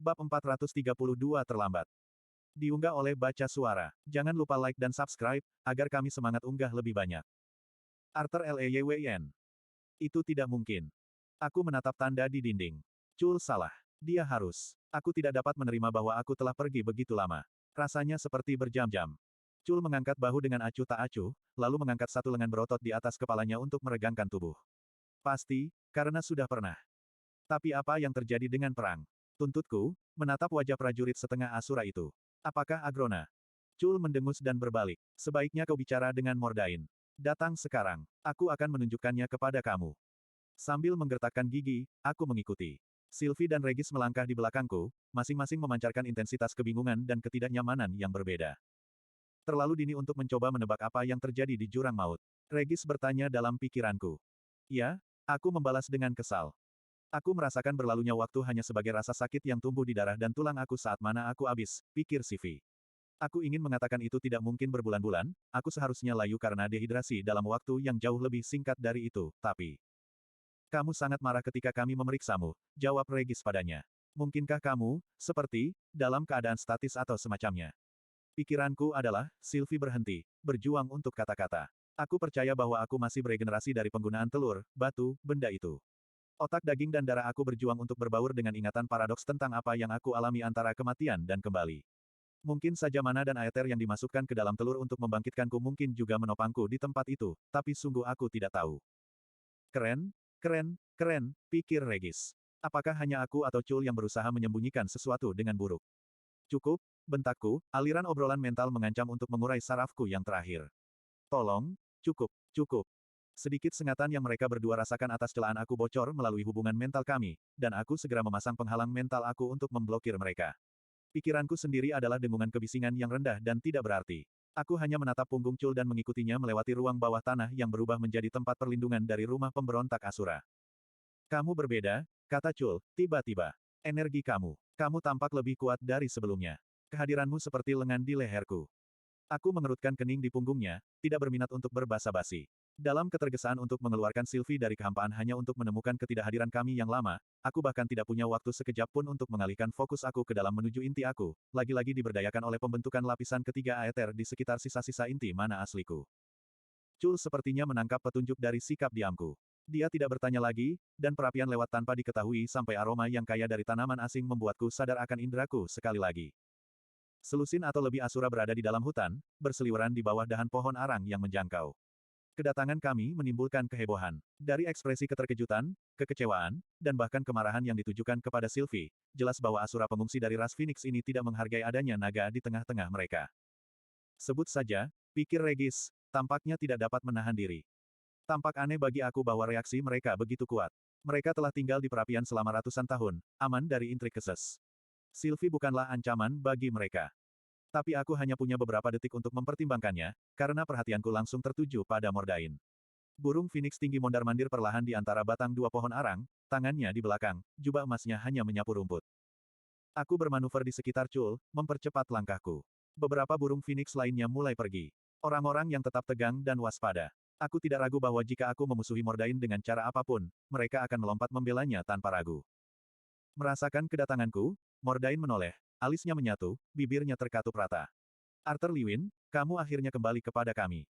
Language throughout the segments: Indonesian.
Bab 432 terlambat. Diunggah oleh Baca Suara. Jangan lupa like dan subscribe, agar kami semangat unggah lebih banyak. Arthur Leywn. Itu tidak mungkin. Aku menatap tanda di dinding. Chul salah. Dia harus. Aku tidak dapat menerima bahwa aku telah pergi begitu lama. Rasanya seperti berjam-jam. Chul mengangkat bahu dengan acuh tak acuh, lalu mengangkat satu lengan berotot di atas kepalanya untuk meregangkan tubuh. Pasti, karena sudah pernah. Tapi apa yang terjadi dengan perang? Tuntutku, menatap wajah prajurit setengah Asura itu. Apakah Agrona? Chul mendengus dan berbalik. Sebaiknya kau bicara dengan Mordain. Datang sekarang. Aku akan menunjukkannya kepada kamu. Sambil menggertakkan gigi, aku mengikuti. Sylvie dan Regis melangkah di belakangku, masing-masing memancarkan intensitas kebingungan dan ketidaknyamanan yang berbeda. Terlalu dini untuk mencoba menebak apa yang terjadi di jurang maut. Regis bertanya dalam pikiranku. Ya, aku membalas dengan kesal. Aku merasakan berlalunya waktu hanya sebagai rasa sakit yang tumbuh di darah dan tulang aku saat mana aku habis, pikir Sylvie. Aku ingin mengatakan itu tidak mungkin berbulan-bulan, aku seharusnya layu karena dehidrasi dalam waktu yang jauh lebih singkat dari itu, tapi... Kamu sangat marah ketika kami memeriksamu, jawab Regis padanya. Mungkinkah kamu, seperti, dalam keadaan statis atau semacamnya? Pikiranku adalah, Sylvie berhenti, berjuang untuk kata-kata. Aku percaya bahwa aku masih beregenerasi dari penggunaan telur, batu, benda itu. Otak daging dan darah aku berjuang untuk berbaur dengan ingatan paradoks tentang apa yang aku alami antara kematian dan kembali. Mungkin saja mana dan aether yang dimasukkan ke dalam telur untuk membangkitkanku mungkin juga menopangku di tempat itu, tapi sungguh aku tidak tahu. Keren, keren, keren, pikir Regis. Apakah hanya aku atau Chul yang berusaha menyembunyikan sesuatu dengan buruk? Cukup, bentakku, aliran obrolan mental mengancam untuk mengurai sarafku yang terakhir. Tolong, cukup, cukup. Sedikit sengatan yang mereka berdua rasakan atas celaan aku bocor melalui hubungan mental kami, dan aku segera memasang penghalang mental aku untuk memblokir mereka. Pikiranku sendiri adalah dengungan kebisingan yang rendah dan tidak berarti. Aku hanya menatap punggung Chul dan mengikutinya melewati ruang bawah tanah yang berubah menjadi tempat perlindungan dari rumah pemberontak Asura. Kamu berbeda, kata Chul, tiba-tiba. Energi kamu. Kamu tampak lebih kuat dari sebelumnya. Kehadiranmu seperti lengan di leherku. Aku mengerutkan kening di punggungnya, tidak berminat untuk berbasa-basi. Dalam ketergesaan untuk mengeluarkan Sylvie dari kehampaan hanya untuk menemukan ketidakhadiran kami yang lama, aku bahkan tidak punya waktu sekejap pun untuk mengalihkan fokus aku ke dalam menuju inti aku, lagi-lagi diberdayakan oleh pembentukan lapisan ketiga aether di sekitar sisa-sisa inti mana asliku. Chul sepertinya menangkap petunjuk dari sikap diamku. Dia tidak bertanya lagi, dan perapian lewat tanpa diketahui sampai aroma yang kaya dari tanaman asing membuatku sadar akan indraku sekali lagi. Selusin atau lebih Asura berada di dalam hutan, berseliweran di bawah dahan pohon arang yang menjangkau. Kedatangan kami menimbulkan kehebohan. Dari ekspresi keterkejutan, kekecewaan, dan bahkan kemarahan yang ditujukan kepada Sylvie, jelas bahwa Asura pengungsi dari ras Phoenix ini tidak menghargai adanya naga di tengah-tengah mereka. Sebut saja, pikir Regis, tampaknya tidak dapat menahan diri. Tampak aneh bagi aku bahwa reaksi mereka begitu kuat. Mereka telah tinggal di perapian selama ratusan tahun, aman dari intrik keses. Sylvie bukanlah ancaman bagi mereka. Tapi aku hanya punya beberapa detik untuk mempertimbangkannya, karena perhatianku langsung tertuju pada Mordain. Burung Phoenix tinggi mondar-mandir perlahan di antara batang dua pohon arang, tangannya di belakang, jubah emasnya hanya menyapu rumput. Aku bermanuver di sekitar Chul, mempercepat langkahku. Beberapa burung Phoenix lainnya mulai pergi. Orang-orang yang tetap tegang dan waspada. Aku tidak ragu bahwa jika aku memusuhi Mordain dengan cara apapun, mereka akan melompat membelanya tanpa ragu. Merasakan kedatanganku, Mordain menoleh. Alisnya menyatu, bibirnya terkatup rata. Arthur Lewin, kamu akhirnya kembali kepada kami.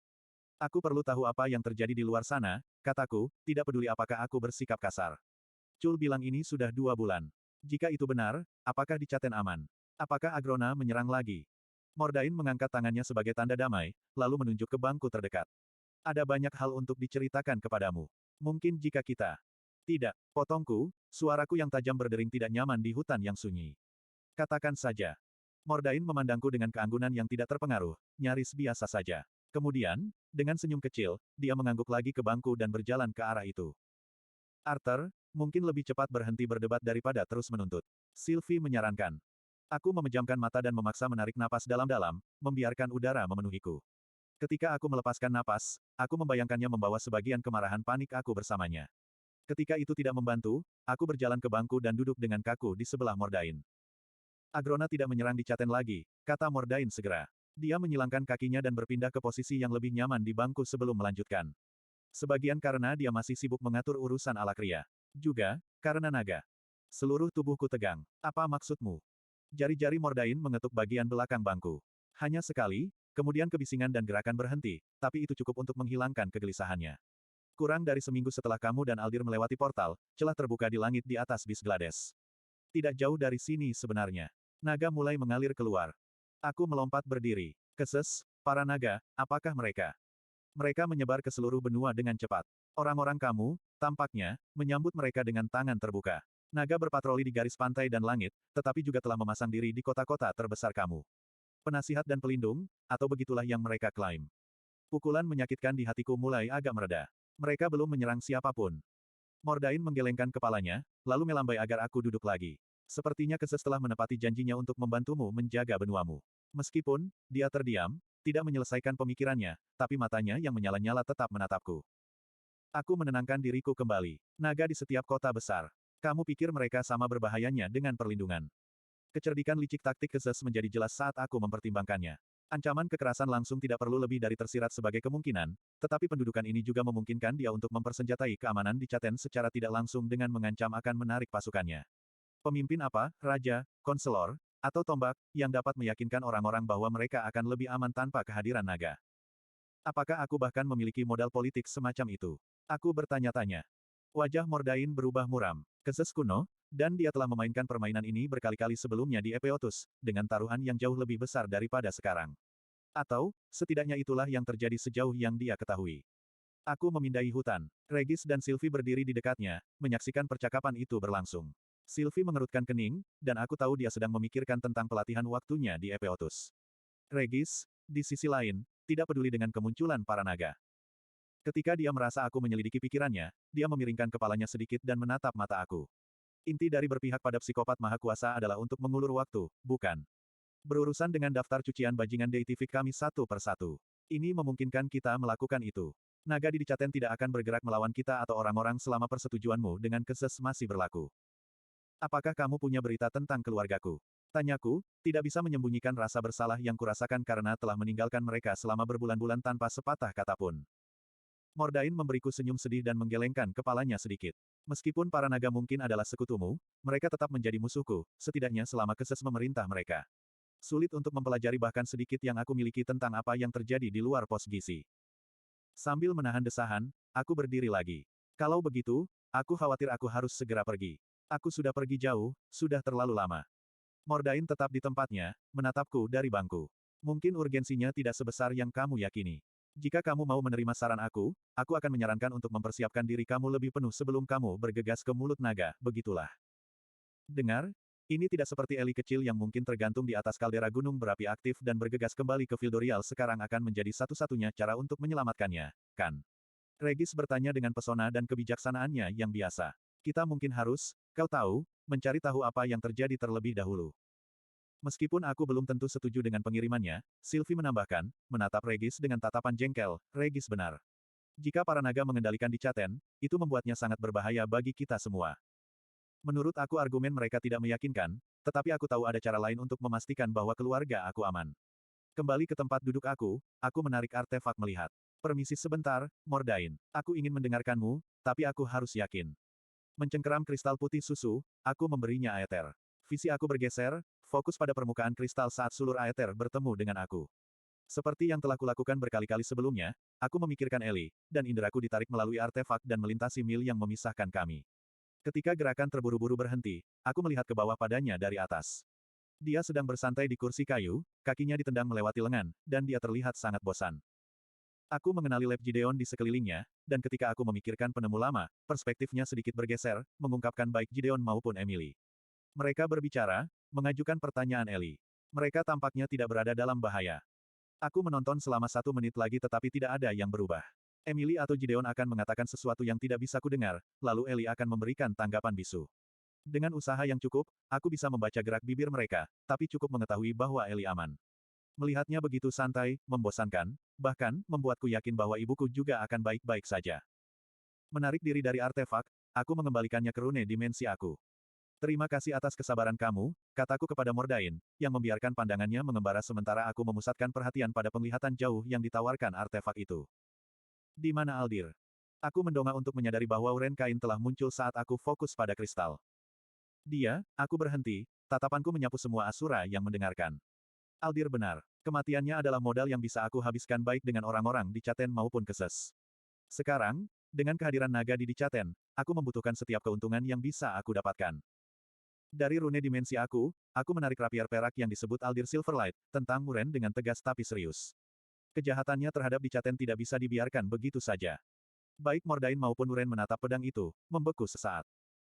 Aku perlu tahu apa yang terjadi di luar sana, kataku, tidak peduli apakah aku bersikap kasar. Chul bilang ini sudah 2 bulan. Jika itu benar, apakah di Caten aman? Apakah Agrona menyerang lagi? Mordain mengangkat tangannya sebagai tanda damai, lalu menunjuk ke bangku terdekat. Ada banyak hal untuk diceritakan kepadamu. Mungkin jika kita... Tidak, potongku, suaraku yang tajam berdering tidak nyaman di hutan yang sunyi. Katakan saja. Mordain memandangku dengan keanggunan yang tidak terpengaruh, nyaris biasa saja. Kemudian, dengan senyum kecil, dia mengangguk lagi ke bangku dan berjalan ke arah itu. Arthur, mungkin lebih cepat berhenti berdebat daripada terus menuntut. Sylvie menyarankan. Aku memejamkan mata dan memaksa menarik napas dalam-dalam, membiarkan udara memenuhiku. Ketika aku melepaskan napas, aku membayangkannya membawa sebagian kemarahan panik aku bersamanya. Ketika itu tidak membantu, aku berjalan ke bangku dan duduk dengan kaku di sebelah Mordain. Agrona tidak menyerang di Caten lagi, kata Mordain segera. Dia menyilangkan kakinya dan berpindah ke posisi yang lebih nyaman di bangku sebelum melanjutkan. Sebagian karena dia masih sibuk mengatur urusan Alakria. Juga, karena naga. Seluruh tubuhku tegang. Apa maksudmu? Jari-jari Mordain mengetuk bagian belakang bangku. Hanya sekali, kemudian kebisingan dan gerakan berhenti, tapi itu cukup untuk menghilangkan kegelisahannya. Kurang dari seminggu setelah kamu dan Aldir melewati portal, celah terbuka di langit di atas bis Glades. Tidak jauh dari sini sebenarnya. Naga mulai mengalir keluar. Aku melompat berdiri. Keses, para naga, apakah mereka? Mereka menyebar ke seluruh benua dengan cepat. Orang-orang kamu, tampaknya, menyambut mereka dengan tangan terbuka. Naga berpatroli di garis pantai dan langit, tetapi juga telah memasang diri di kota-kota terbesar kamu. Penasihat dan pelindung, atau begitulah yang mereka klaim. Pukulan menyakitkan di hatiku mulai agak mereda. Mereka belum menyerang siapapun. Mordain menggelengkan kepalanya, lalu melambai agar aku duduk lagi. Sepertinya Keses telah menepati janjinya untuk membantumu menjaga benuamu. Meskipun, dia terdiam, tidak menyelesaikan pemikirannya, tapi matanya yang menyala-nyala tetap menatapku. Aku menenangkan diriku kembali. Naga di setiap kota besar. Kamu pikir mereka sama berbahayanya dengan perlindungan? Kecerdikan licik taktik Keses menjadi jelas saat aku mempertimbangkannya. Ancaman kekerasan langsung tidak perlu lebih dari tersirat sebagai kemungkinan, tetapi pendudukan ini juga memungkinkan dia untuk mempersenjatai keamanan di Caten secara tidak langsung dengan mengancam akan menarik pasukannya. Pemimpin apa, raja, konselor, atau tombak, yang dapat meyakinkan orang-orang bahwa mereka akan lebih aman tanpa kehadiran naga? Apakah aku bahkan memiliki modal politik semacam itu? Aku bertanya-tanya. Wajah Mordain berubah muram. Keses kuno, dan dia telah memainkan permainan ini berkali-kali sebelumnya di Epeotus, dengan taruhan yang jauh lebih besar daripada sekarang. Atau, setidaknya itulah yang terjadi sejauh yang dia ketahui. Aku memindai hutan. Regis dan Sylvie berdiri di dekatnya, menyaksikan percakapan itu berlangsung. Sylvie mengerutkan kening, dan aku tahu dia sedang memikirkan tentang pelatihan waktunya di Epeotus. Regis, di sisi lain, tidak peduli dengan kemunculan para naga. Ketika dia merasa aku menyelidiki pikirannya, dia memiringkan kepalanya sedikit dan menatap mata aku. Inti dari berpihak pada psikopat maha kuasa adalah untuk mengulur waktu, bukan? Berurusan dengan daftar cucian bajingan deitific kami satu per satu. Ini memungkinkan kita melakukan itu. Naga di Caten tidak akan bergerak melawan kita atau orang-orang selama persetujuanmu dengan Keses masih berlaku. Apakah kamu punya berita tentang keluargaku? Tanyaku, tidak bisa menyembunyikan rasa bersalah yang kurasakan karena telah meninggalkan mereka selama berbulan-bulan tanpa sepatah kata pun. Mordain memberiku senyum sedih dan menggelengkan kepalanya sedikit. Meskipun para naga mungkin adalah sekutumu, mereka tetap menjadi musuhku, setidaknya selama Keses memerintah mereka. Sulit untuk mempelajari bahkan sedikit yang aku miliki tentang apa yang terjadi di luar pos gizi. Sambil menahan desahan, aku berdiri lagi. Kalau begitu, aku khawatir aku harus segera pergi. Aku sudah pergi jauh, sudah terlalu lama. Mordain tetap di tempatnya, menatapku dari bangku. Mungkin urgensinya tidak sebesar yang kamu yakini. Jika kamu mau menerima saran aku akan menyarankan untuk mempersiapkan diri kamu lebih penuh sebelum kamu bergegas ke mulut naga, begitulah. Dengar, ini tidak seperti Eli kecil yang mungkin tergantung di atas kaldera gunung berapi aktif dan bergegas kembali ke Fildorial sekarang akan menjadi satu-satunya cara untuk menyelamatkannya, kan? Regis bertanya dengan pesona dan kebijaksanaannya yang biasa. Kita mungkin harus, kau tahu, mencari tahu apa yang terjadi terlebih dahulu. Meskipun aku belum tentu setuju dengan pengirimannya, Sylvie menambahkan, menatap Regis dengan tatapan jengkel, Regis benar. Jika para naga mengendalikan di Caten, itu membuatnya sangat berbahaya bagi kita semua. Menurut aku argumen mereka tidak meyakinkan, tetapi aku tahu ada cara lain untuk memastikan bahwa keluarga aku aman. Kembali ke tempat duduk aku menarik artefak melihat. Permisi sebentar, Mordain. Aku ingin mendengarkanmu, tapi aku harus yakin. Mencengkeram kristal putih susu, aku memberinya aether. Visi aku bergeser, fokus pada permukaan kristal saat sulur aether bertemu dengan aku. Seperti yang telah kulakukan berkali-kali sebelumnya, aku memikirkan Eli, dan inderaku ditarik melalui artefak dan melintasi mil yang memisahkan kami. Ketika gerakan terburu-buru berhenti, aku melihat ke bawah padanya dari atas. Dia sedang bersantai di kursi kayu, kakinya ditendang melewati lengan, dan dia terlihat sangat bosan. Aku mengenali Lab Gideon di sekelilingnya, dan ketika aku memikirkan penemu lama, perspektifnya sedikit bergeser, mengungkapkan baik Gideon maupun Emily. Mereka berbicara, mengajukan pertanyaan Eli. Mereka tampaknya tidak berada dalam bahaya. Aku menonton selama 1 menit lagi tetapi tidak ada yang berubah. Emily atau Gideon akan mengatakan sesuatu yang tidak bisa kudengar, lalu Eli akan memberikan tanggapan bisu. Dengan usaha yang cukup, aku bisa membaca gerak bibir mereka, tapi cukup mengetahui bahwa Eli aman. Melihatnya begitu santai, membosankan, bahkan, membuatku yakin bahwa ibuku juga akan baik-baik saja. Menarik diri dari artefak, aku mengembalikannya ke rune dimensi aku. Terima kasih atas kesabaran kamu, kataku kepada Mordain, yang membiarkan pandangannya mengembara sementara aku memusatkan perhatian pada penglihatan jauh yang ditawarkan artefak itu. Di mana Aldir? Aku mendongak untuk menyadari bahwa Uren Kain telah muncul saat aku fokus pada kristal. Aku berhenti, tatapanku menyapu semua Asura yang mendengarkan. Aldir benar. Kematiannya adalah modal yang bisa aku habiskan baik dengan orang-orang di Caten maupun Keses. Sekarang, dengan kehadiran naga di Caten, aku membutuhkan setiap keuntungan yang bisa aku dapatkan. Dari rune dimensi aku menarik rapier perak yang disebut Aldir Silverlight, tentang Muren dengan tegas tapi serius. Kejahatannya terhadap di Caten tidak bisa dibiarkan begitu saja. Baik Mordain maupun Muren menatap pedang itu, membeku sesaat.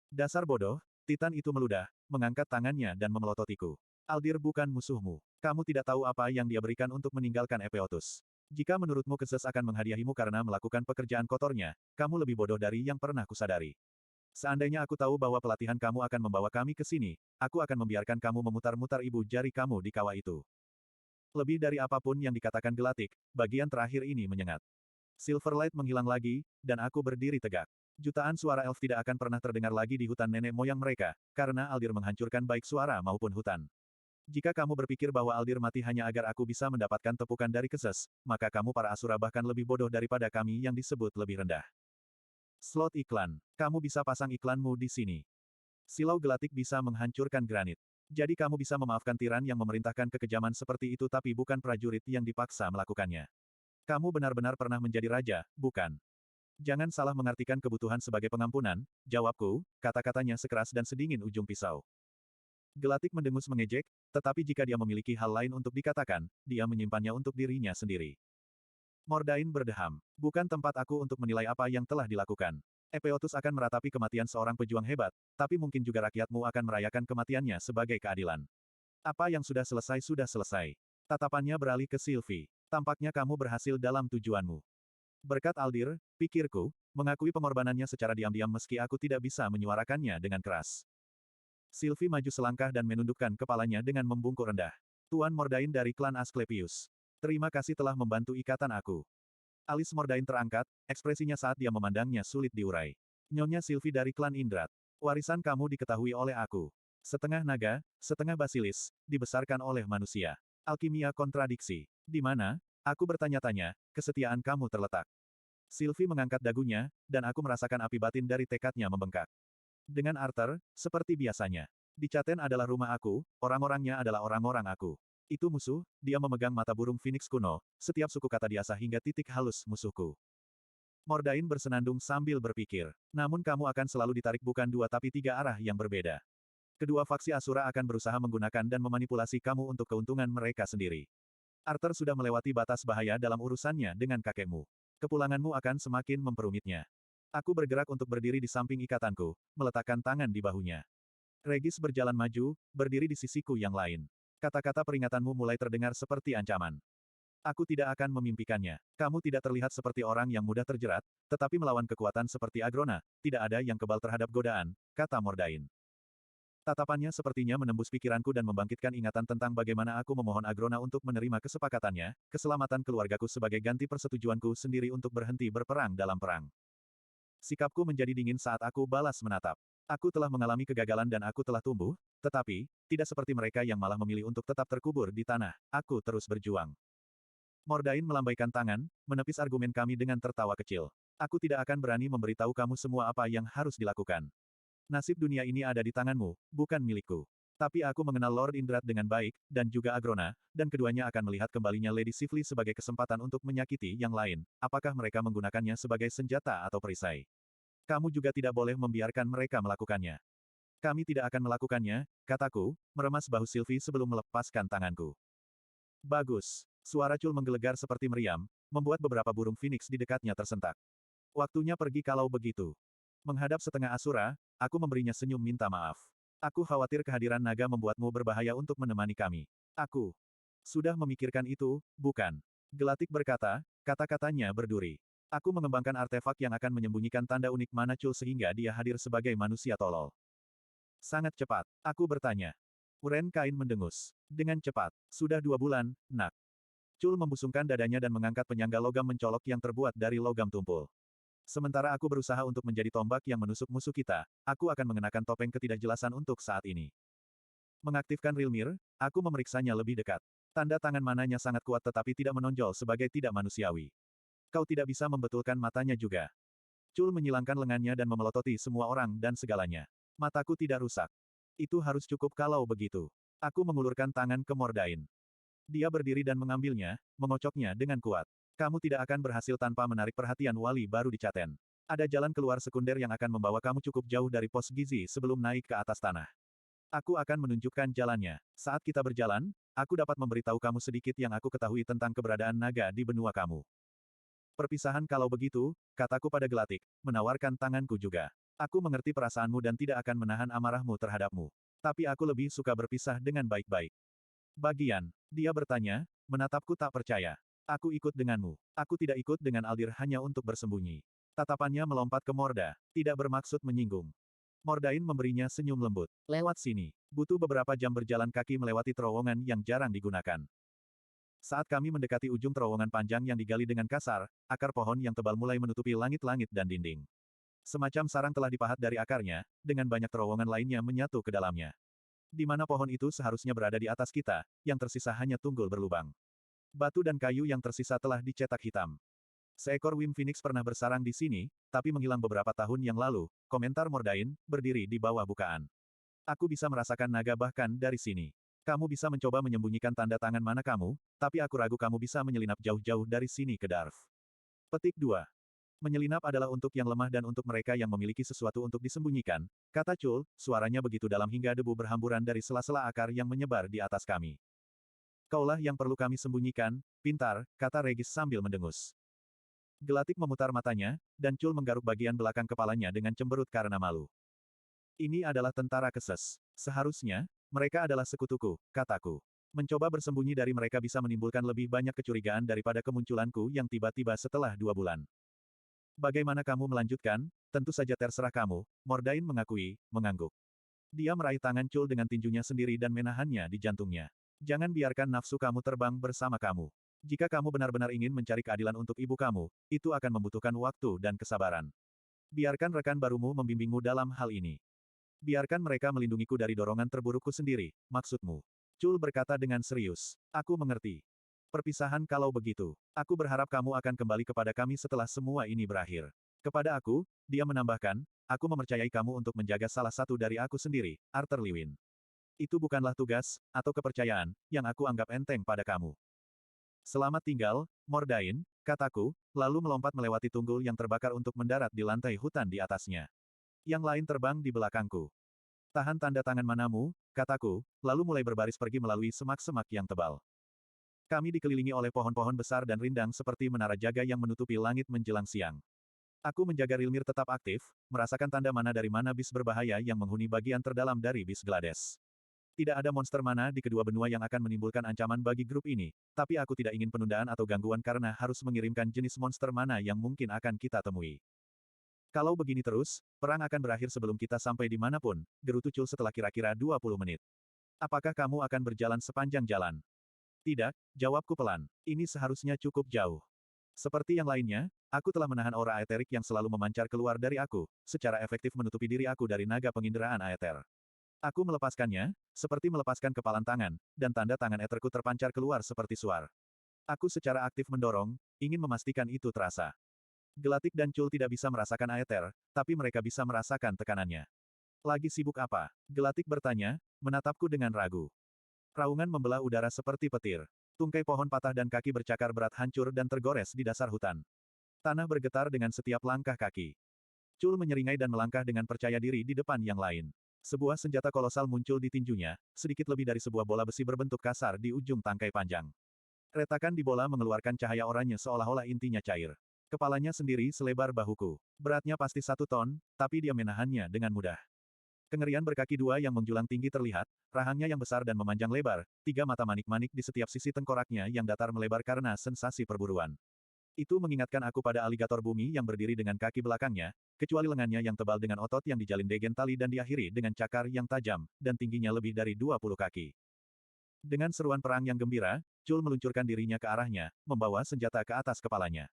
Dasar bodoh, Titan itu meludah, mengangkat tangannya dan memelototiku. Aldir bukan musuhmu. Kamu tidak tahu apa yang dia berikan untuk meninggalkan Epeotus. Jika menurutmu Keses akan menghadiahimu karena melakukan pekerjaan kotornya, kamu lebih bodoh dari yang pernah kusadari. Seandainya aku tahu bahwa pelatihan kamu akan membawa kami ke sini, aku akan membiarkan kamu memutar-mutar ibu jari kamu di kawah itu. Lebih dari apapun yang dikatakan Gelatik, bagian terakhir ini menyengat. Silverlight menghilang lagi, dan aku berdiri tegak. Jutaan suara elf tidak akan pernah terdengar lagi di hutan nenek moyang mereka, karena Aldir menghancurkan baik suara maupun hutan. Jika kamu berpikir bahwa Aldir mati hanya agar aku bisa mendapatkan tepukan dari Keses, maka kamu para Asura bahkan lebih bodoh daripada kami yang disebut lebih rendah. Slot iklan. Kamu bisa pasang iklanmu di sini. Silau Gelatik bisa menghancurkan granit. Jadi kamu bisa memaafkan tiran yang memerintahkan kekejaman seperti itu tapi bukan prajurit yang dipaksa melakukannya. Kamu benar-benar pernah menjadi raja, bukan? Jangan salah mengartikan kebutuhan sebagai pengampunan, jawabku, kata-katanya sekeras dan sedingin ujung pisau. Gelatik mendengus mengejek, tetapi jika dia memiliki hal lain untuk dikatakan, dia menyimpannya untuk dirinya sendiri. Mordain berdeham. Bukan tempat aku untuk menilai apa yang telah dilakukan. Epeotus akan meratapi kematian seorang pejuang hebat, tapi mungkin juga rakyatmu akan merayakan kematiannya sebagai keadilan. Apa yang sudah selesai. Tatapannya beralih ke Sylvie. Tampaknya kamu berhasil dalam tujuanmu. Berkat Aldir, pikirku, mengakui pengorbanannya secara diam-diam meski aku tidak bisa menyuarakannya dengan keras. Sylvie maju selangkah dan menundukkan kepalanya dengan membungkuk rendah. Tuan Mordain dari klan Asklepios. Terima kasih telah membantu ikatan aku. Alis Mordain terangkat, ekspresinya saat dia memandangnya sulit diurai. Nyonya Sylvie dari klan Indrat. Warisan kamu diketahui oleh aku. Setengah naga, setengah basilis, dibesarkan oleh manusia. Alkimia kontradiksi. Di mana, aku bertanya-tanya, kesetiaan kamu terletak. Sylvie mengangkat dagunya, dan aku merasakan api batin dari tekadnya membengkak. Dengan Arthur, seperti biasanya. Di Caten adalah rumah aku, orang-orangnya adalah orang-orang aku. Itu musuh, dia memegang mata burung Phoenix kuno, setiap suku kata diasah hingga titik halus musuhku. Mordain bersenandung sambil berpikir. Namun kamu akan selalu ditarik bukan dua tapi tiga arah yang berbeda. Kedua faksi Asura akan berusaha menggunakan dan memanipulasi kamu untuk keuntungan mereka sendiri. Arthur sudah melewati batas bahaya dalam urusannya dengan kakekmu. Kepulanganmu akan semakin memperumitnya. Aku bergerak untuk berdiri di samping ikatanku, meletakkan tangan di bahunya. Regis berjalan maju, berdiri di sisiku yang lain. Kata-kata peringatanmu mulai terdengar seperti ancaman. Aku tidak akan memimpikannya. Kamu tidak terlihat seperti orang yang mudah terjerat, tetapi melawan kekuatan seperti Agrona, tidak ada yang kebal terhadap godaan, kata Mordain. Tatapannya sepertinya menembus pikiranku dan membangkitkan ingatan tentang bagaimana aku memohon Agrona untuk menerima kesepakatannya, keselamatan keluargaku sebagai ganti persetujuanku sendiri untuk berhenti berperang dalam perang. Sikapku menjadi dingin saat aku balas menatap. Aku telah mengalami kegagalan dan aku telah tumbuh, tetapi, tidak seperti mereka yang malah memilih untuk tetap terkubur di tanah, aku terus berjuang. Mordain melambaikan tangan, menepis argumen kami dengan tertawa kecil. Aku tidak akan berani memberitahu kamu semua apa yang harus dilakukan. Nasib dunia ini ada di tanganmu, bukan milikku. Tapi aku mengenal Lord Indrat dengan baik, dan juga Agrona, dan keduanya akan melihat kembalinya Lady Sifli sebagai kesempatan untuk menyakiti yang lain, apakah mereka menggunakannya sebagai senjata atau perisai. Kamu juga tidak boleh membiarkan mereka melakukannya. Kami tidak akan melakukannya, kataku, meremas bahu Sylvie sebelum melepaskan tanganku. Bagus. Suara Cul menggelegar seperti meriam, membuat beberapa burung phoenix di dekatnya tersentak. Waktunya pergi kalau begitu. Menghadap setengah Asura, aku memberinya senyum minta maaf. Aku khawatir kehadiran naga membuatmu berbahaya untuk menemani kami. Aku sudah memikirkan itu, bukan? Gelatik berkata, kata-katanya berduri. Aku mengembangkan artefak yang akan menyembunyikan tanda unik mana Cul sehingga dia hadir sebagai manusia tolol. Sangat cepat, aku bertanya. Uren Kain mendengus. Dengan cepat. Sudah 2 bulan, nak. Cul membusungkan dadanya dan mengangkat penyangga logam mencolok yang terbuat dari logam tumpul. Sementara aku berusaha untuk menjadi tombak yang menusuk musuh kita, aku akan mengenakan topeng ketidakjelasan untuk saat ini. Mengaktifkan Rilmir, aku memeriksanya lebih dekat. Tanda tangan mananya sangat kuat tetapi tidak menonjol sebagai tidak manusiawi. Kau tidak bisa membetulkan matanya juga. Cul menyilangkan lengannya dan memelototi semua orang dan segalanya. Mataku tidak rusak. Itu harus cukup kalau begitu. Aku mengulurkan tangan ke Mordain. Dia berdiri dan mengambilnya, mengocoknya dengan kuat. Kamu tidak akan berhasil tanpa menarik perhatian wali baru di Caten. Ada jalan keluar sekunder yang akan membawa kamu cukup jauh dari pos gizi sebelum naik ke atas tanah. Aku akan menunjukkan jalannya. Saat kita berjalan, aku dapat memberitahu kamu sedikit yang aku ketahui tentang keberadaan naga di benua kamu. Perpisahan kalau begitu, kataku pada Gelatik, menawarkan tanganku juga. Aku mengerti perasaanmu dan tidak akan menahan amarahmu terhadapmu. Tapi aku lebih suka berpisah dengan baik-baik. Bagian, dia bertanya, menatapku tak percaya. Aku ikut denganmu. Aku tidak ikut dengan Aldir hanya untuk bersembunyi. Tatapannya melompat ke Morda, tidak bermaksud menyinggung. Mordain memberinya senyum lembut. Lewat sini. Butuh beberapa jam berjalan kaki melewati terowongan yang jarang digunakan. Saat kami mendekati ujung terowongan panjang yang digali dengan kasar, akar pohon yang tebal mulai menutupi langit-langit dan dinding. Semacam sarang telah dipahat dari akarnya, dengan banyak terowongan lainnya menyatu ke dalamnya. Di mana pohon itu seharusnya berada di atas kita, yang tersisa hanya tunggul berlubang. Batu dan kayu yang tersisa telah dicetak hitam. Seekor Wim Phoenix pernah bersarang di sini, tapi menghilang beberapa tahun yang lalu, komentar Mordain, berdiri di bawah bukaan. Aku bisa merasakan naga bahkan dari sini. Kamu bisa mencoba menyembunyikan tanda tangan mana kamu, tapi aku ragu kamu bisa menyelinap jauh-jauh dari sini ke Darf. Petik 2. Menyelinap adalah untuk yang lemah dan untuk mereka yang memiliki sesuatu untuk disembunyikan, kata Chul, suaranya begitu dalam hingga debu berhamburan dari sela-sela akar yang menyebar di atas kami. Kaulah yang perlu kami sembunyikan, pintar, kata Regis sambil mendengus. Gelatik memutar matanya, dan Chul menggaruk bagian belakang kepalanya dengan cemberut karena malu. Ini adalah tentara Keses. Seharusnya, mereka adalah sekutuku, kataku. Mencoba bersembunyi dari mereka bisa menimbulkan lebih banyak kecurigaan daripada kemunculanku yang tiba-tiba setelah 2 bulan. Bagaimana kamu melanjutkan? Tentu saja terserah kamu, Mordain mengakui, mengangguk. Dia meraih tangan Chul dengan tinjunya sendiri dan menahannya di jantungnya. Jangan biarkan nafsu kamu terbang bersama kamu. Jika kamu benar-benar ingin mencari keadilan untuk ibu kamu, itu akan membutuhkan waktu dan kesabaran. Biarkan rekan barumu membimbingmu dalam hal ini. Biarkan mereka melindungiku dari dorongan terburukku sendiri, maksudmu. Chul berkata dengan serius. Aku mengerti. Perpisahan kalau begitu. Aku berharap kamu akan kembali kepada kami setelah semua ini berakhir. Kepada aku, dia menambahkan, aku mempercayai kamu untuk menjaga salah satu dari aku sendiri, Arthur Lewin. Itu bukanlah tugas, atau kepercayaan, yang aku anggap enteng pada kamu. Selamat tinggal, Mordain, kataku, lalu melompat melewati tunggul yang terbakar untuk mendarat di lantai hutan di atasnya. Yang lain terbang di belakangku. Tahan tanda tangan manamu, kataku, lalu mulai berbaris pergi melalui semak-semak yang tebal. Kami dikelilingi oleh pohon-pohon besar dan rindang seperti menara jaga yang menutupi langit menjelang siang. Aku menjaga Rilmir tetap aktif, merasakan tanda mana dari mana bis berbahaya yang menghuni bagian terdalam dari bis Glades. Tidak ada monster mana di kedua benua yang akan menimbulkan ancaman bagi grup ini, tapi aku tidak ingin penundaan atau gangguan karena harus mengirimkan jenis monster mana yang mungkin akan kita temui. Kalau begini terus, perang akan berakhir sebelum kita sampai dimanapun, gerutu Chul setelah kira-kira 20 menit. Apakah kamu akan berjalan sepanjang jalan? Tidak, jawabku pelan. Ini seharusnya cukup jauh. Seperti yang lainnya, aku telah menahan aura aeterik yang selalu memancar keluar dari aku, secara efektif menutupi diri aku dari naga penginderaan aeter. Aku melepaskannya, seperti melepaskan kepalan tangan, dan tanda tangan eterku terpancar keluar seperti suar. Aku secara aktif mendorong, ingin memastikan itu terasa. Gelatik dan Chul tidak bisa merasakan aeter, tapi mereka bisa merasakan tekanannya. Lagi sibuk apa? Gelatik bertanya, menatapku dengan ragu. Raungan membelah udara seperti petir. Tungkai pohon patah dan kaki bercakar berat hancur dan tergores di dasar hutan. Tanah bergetar dengan setiap langkah kaki. Chul menyeringai dan melangkah dengan percaya diri di depan yang lain. Sebuah senjata kolosal muncul di tinjunya, sedikit lebih dari sebuah bola besi berbentuk kasar di ujung tangkai panjang. Retakan di bola mengeluarkan cahaya oranye seolah-olah intinya cair. Kepalanya sendiri selebar bahuku. Beratnya pasti 1 ton, tapi dia menahannya dengan mudah. Kengerian berkaki 2 yang menjulang tinggi terlihat, rahangnya yang besar dan memanjang lebar, 3 mata manik-manik di setiap sisi tengkoraknya yang datar melebar karena sensasi perburuan. Itu mengingatkan aku pada aligator bumi yang berdiri dengan kaki belakangnya, kecuali lengannya yang tebal dengan otot yang dijalin degen tali dan diakhiri dengan cakar yang tajam, dan tingginya lebih dari 20 kaki. Dengan seruan perang yang gembira, Chul meluncurkan dirinya ke arahnya, membawa senjata ke atas kepalanya.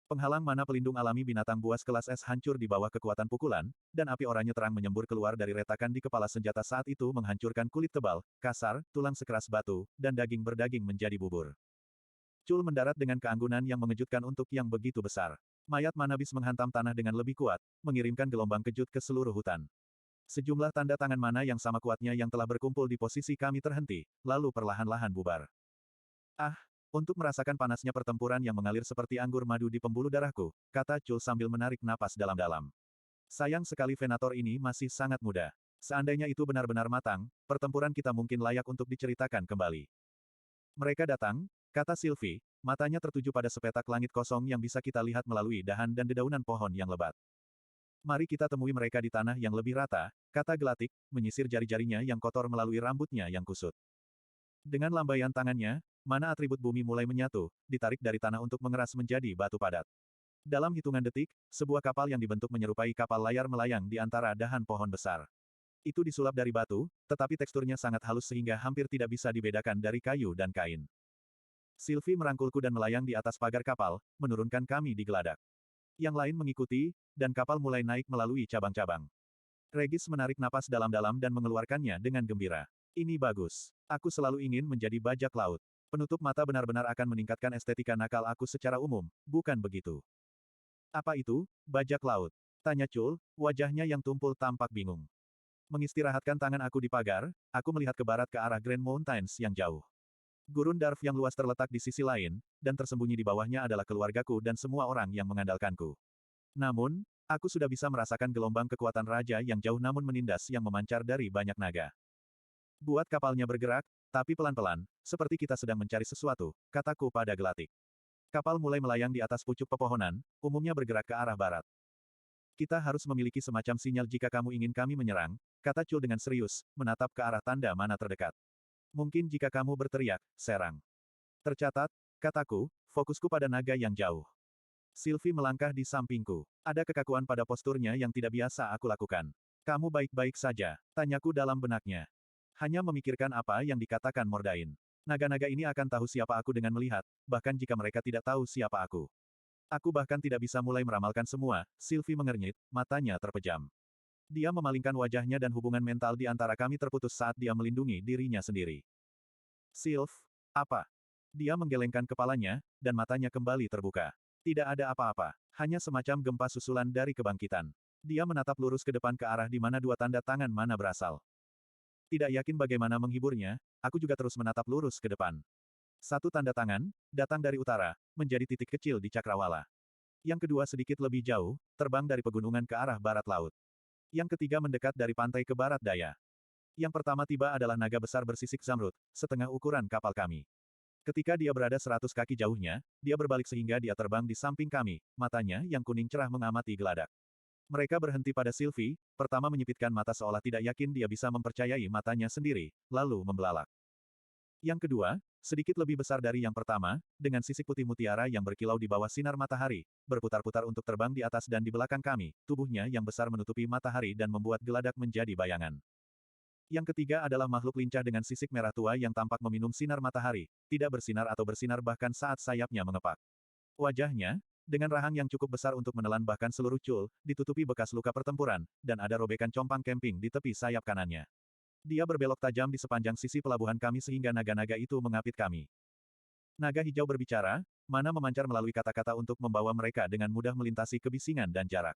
Penghalang mana pelindung alami binatang buas kelas S hancur di bawah kekuatan pukulan, dan api oranye terang menyembur keluar dari retakan di kepala senjata saat itu menghancurkan kulit tebal, kasar, tulang sekeras batu, dan daging berdaging menjadi bubur. Chul mendarat dengan keanggunan yang mengejutkan untuk yang begitu besar. Mayat manabis menghantam tanah dengan lebih kuat, mengirimkan gelombang kejut ke seluruh hutan. Sejumlah tanda tangan mana yang sama kuatnya yang telah berkumpul di posisi kami terhenti, lalu perlahan-lahan bubar. Ah, untuk merasakan panasnya pertempuran yang mengalir seperti anggur madu di pembuluh darahku, kata Chul sambil menarik napas dalam-dalam. Sayang sekali Venator ini masih sangat muda. Seandainya itu benar-benar matang, pertempuran kita mungkin layak untuk diceritakan kembali. Mereka datang, kata Sylvie, matanya tertuju pada sepetak langit kosong yang bisa kita lihat melalui dahan dan dedaunan pohon yang lebat. Mari kita temui mereka di tanah yang lebih rata, kata Gelatik, menyisir jari-jarinya yang kotor melalui rambutnya yang kusut. Dengan lambaian tangannya, mana atribut bumi mulai menyatu, ditarik dari tanah untuk mengeras menjadi batu padat. Dalam hitungan detik, sebuah kapal yang dibentuk menyerupai kapal layar melayang di antara dahan pohon besar. Itu disulap dari batu, tetapi teksturnya sangat halus sehingga hampir tidak bisa dibedakan dari kayu dan kain. Sylvie merangkulku dan melayang di atas pagar kapal, menurunkan kami di geladak. Yang lain mengikuti, dan kapal mulai naik melalui cabang-cabang. Regis menarik napas dalam-dalam dan mengeluarkannya dengan gembira. Ini bagus. Aku selalu ingin menjadi bajak laut. Penutup mata benar-benar akan meningkatkan estetika nakal aku secara umum, bukan begitu? Apa itu, bajak laut? Tanya Chul, wajahnya yang tumpul tampak bingung. Mengistirahatkan tangan aku di pagar, aku melihat ke barat ke arah Grand Mountains yang jauh. Gurun Darf yang luas terletak di sisi lain, dan tersembunyi di bawahnya adalah keluargaku dan semua orang yang mengandalkanku. Namun, aku sudah bisa merasakan gelombang kekuatan raja yang jauh namun menindas yang memancar dari banyak naga. Buat kapalnya bergerak, tapi pelan-pelan, seperti kita sedang mencari sesuatu, kataku pada Gelatik. Kapal mulai melayang di atas pucuk pepohonan, umumnya bergerak ke arah barat. Kita harus memiliki semacam sinyal jika kamu ingin kami menyerang, kata Chul dengan serius, menatap ke arah tanda mana terdekat. Mungkin jika kamu berteriak, serang. Tercatat, kataku, fokusku pada naga yang jauh. Sylvie melangkah di sampingku. Ada kekakuan pada posturnya yang tidak biasa aku lakukan. Kamu baik-baik saja, tanyaku dalam benaknya. Hanya memikirkan apa yang dikatakan Mordain. Naga-naga ini akan tahu siapa aku dengan melihat, bahkan jika mereka tidak tahu siapa aku. Aku bahkan tidak bisa mulai meramalkan semua, Sylvie mengernyit, matanya terpejam. Dia memalingkan wajahnya dan hubungan mental di antara kami terputus saat dia melindungi dirinya sendiri. Sylv, apa? Dia menggelengkan kepalanya, dan matanya kembali terbuka. Tidak ada apa-apa, hanya semacam gempa susulan dari kebangkitan. Dia menatap lurus ke depan ke arah di mana dua tanda tangan mana berasal. Tidak yakin bagaimana menghiburnya, aku juga terus menatap lurus ke depan. Satu tanda tangan, datang dari utara, menjadi titik kecil di cakrawala. Yang kedua sedikit lebih jauh, terbang dari pegunungan ke arah barat laut. Yang ketiga mendekat dari pantai ke barat daya. Yang pertama tiba adalah naga besar bersisik zamrud, setengah ukuran kapal kami. Ketika dia berada 100 kaki jauhnya, dia berbalik sehingga dia terbang di samping kami, matanya yang kuning cerah mengamati geladak. Mereka berhenti pada Sylvie, pertama menyipitkan mata seolah tidak yakin dia bisa mempercayai matanya sendiri, lalu membelalak. Yang kedua, sedikit lebih besar dari yang pertama, dengan sisik putih mutiara yang berkilau di bawah sinar matahari, berputar-putar untuk terbang di atas dan di belakang kami, tubuhnya yang besar menutupi matahari dan membuat geladak menjadi bayangan. Yang ketiga adalah makhluk lincah dengan sisik merah tua yang tampak meminum sinar matahari, tidak bersinar atau bersinar bahkan saat sayapnya mengepak. Wajahnya, dengan rahang yang cukup besar untuk menelan bahkan seluruh Chul, ditutupi bekas luka pertempuran, dan ada robekan compang camping di tepi sayap kanannya. Dia berbelok tajam di sepanjang sisi pelabuhan kami sehingga naga-naga itu mengapit kami. Naga hijau berbicara, mana memancar melalui kata-kata untuk membawa mereka dengan mudah melintasi kebisingan dan jarak.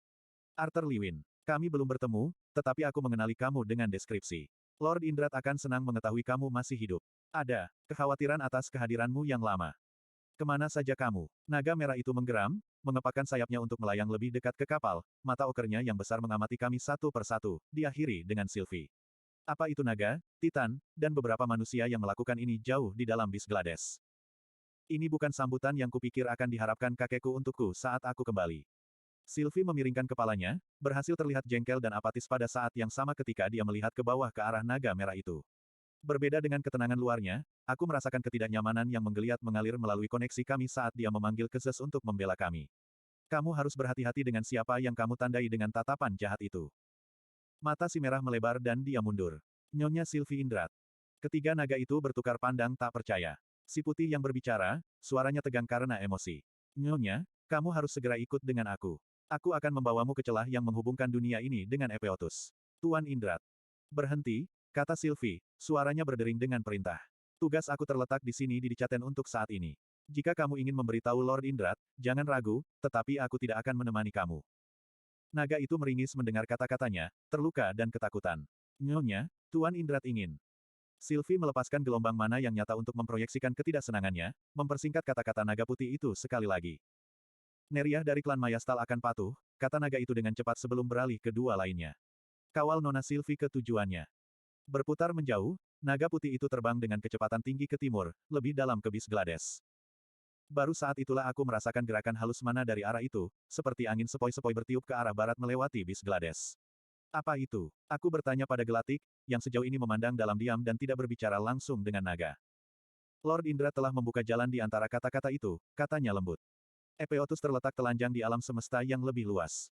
Arthur Lewin, kami belum bertemu, tetapi aku mengenali kamu dengan deskripsi. Lord Indrat akan senang mengetahui kamu masih hidup. Ada kekhawatiran atas kehadiranmu yang lama. Kemana saja kamu? Naga merah itu menggeram, mengepakkan sayapnya untuk melayang lebih dekat ke kapal, mata okernya yang besar mengamati kami satu persatu, diakhiri dengan Sylvie. Apa itu naga, Titan, dan beberapa manusia yang melakukan ini jauh di dalam bis Glades. Ini bukan sambutan yang kupikir akan diharapkan kakekku untukku saat aku kembali. Sylvie memiringkan kepalanya, berhasil terlihat jengkel dan apatis pada saat yang sama ketika dia melihat ke bawah ke arah naga merah itu. Berbeda dengan ketenangan luarnya, aku merasakan ketidaknyamanan yang menggeliat mengalir melalui koneksi kami saat dia memanggil Kezes untuk membela kami. Kamu harus berhati-hati dengan siapa yang kamu tandai dengan tatapan jahat itu. Mata si merah melebar dan dia mundur. Nyonya Sylvie Indrat. Ketiga naga itu bertukar pandang tak percaya. Si putih yang berbicara, suaranya tegang karena emosi. Nyonya, kamu harus segera ikut dengan aku. Aku akan membawamu ke celah yang menghubungkan dunia ini dengan Epeotus. Tuan Indrat. Berhenti, kata Sylvie, suaranya berdering dengan perintah. Tugas aku terletak di sini di Dicaten untuk saat ini. Jika kamu ingin memberitahu Lord Indrat, jangan ragu, tetapi aku tidak akan menemani kamu. Naga itu meringis mendengar kata-katanya, terluka dan ketakutan. Nyonya, Tuan Indrat ingin. Sylvie melepaskan gelombang mana yang nyata untuk memproyeksikan ketidaksenangannya, mempersingkat kata-kata naga putih itu sekali lagi. Neriah dari klan Mayastal akan patuh, kata naga itu dengan cepat sebelum beralih ke dua lainnya. Kawal Nona Sylvie ke tujuannya. Berputar menjauh, naga putih itu terbang dengan kecepatan tinggi ke timur, lebih dalam ke Bis Glades. Baru saat itulah aku merasakan gerakan halus mana dari arah itu, seperti angin sepoi-sepoi bertiup ke arah barat melewati Bis Glades. Apa itu? Aku bertanya pada Gelatik, yang sejauh ini memandang dalam diam dan tidak berbicara langsung dengan naga. Lord Indra telah membuka jalan di antara kata-kata itu, katanya lembut. Epeotus terletak telanjang di alam semesta yang lebih luas.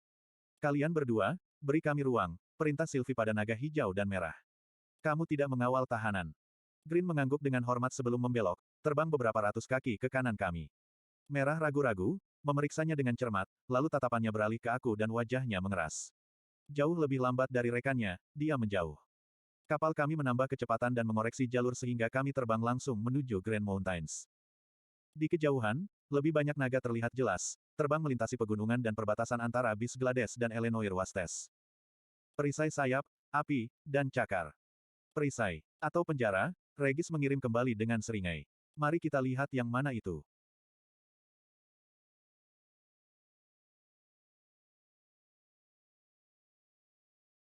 Kalian berdua, beri kami ruang, perintah Sylvie pada naga hijau dan merah. Kamu tidak mengawal tahanan. Green mengangguk dengan hormat sebelum membelok, terbang beberapa ratus kaki ke kanan kami. Merah ragu-ragu, memeriksanya dengan cermat, lalu tatapannya beralih ke aku dan wajahnya mengeras. Jauh lebih lambat dari rekannya, dia menjauh. Kapal kami menambah kecepatan dan mengoreksi jalur sehingga kami terbang langsung menuju Grand Mountains. Di kejauhan, lebih banyak naga terlihat jelas, terbang melintasi pegunungan dan perbatasan antara Bis Glades dan Elenoir Wastes. Perisai sayap, api, dan cakar. Perisai, atau penjara, Regis mengirim kembali dengan seringai. Mari kita lihat yang mana itu.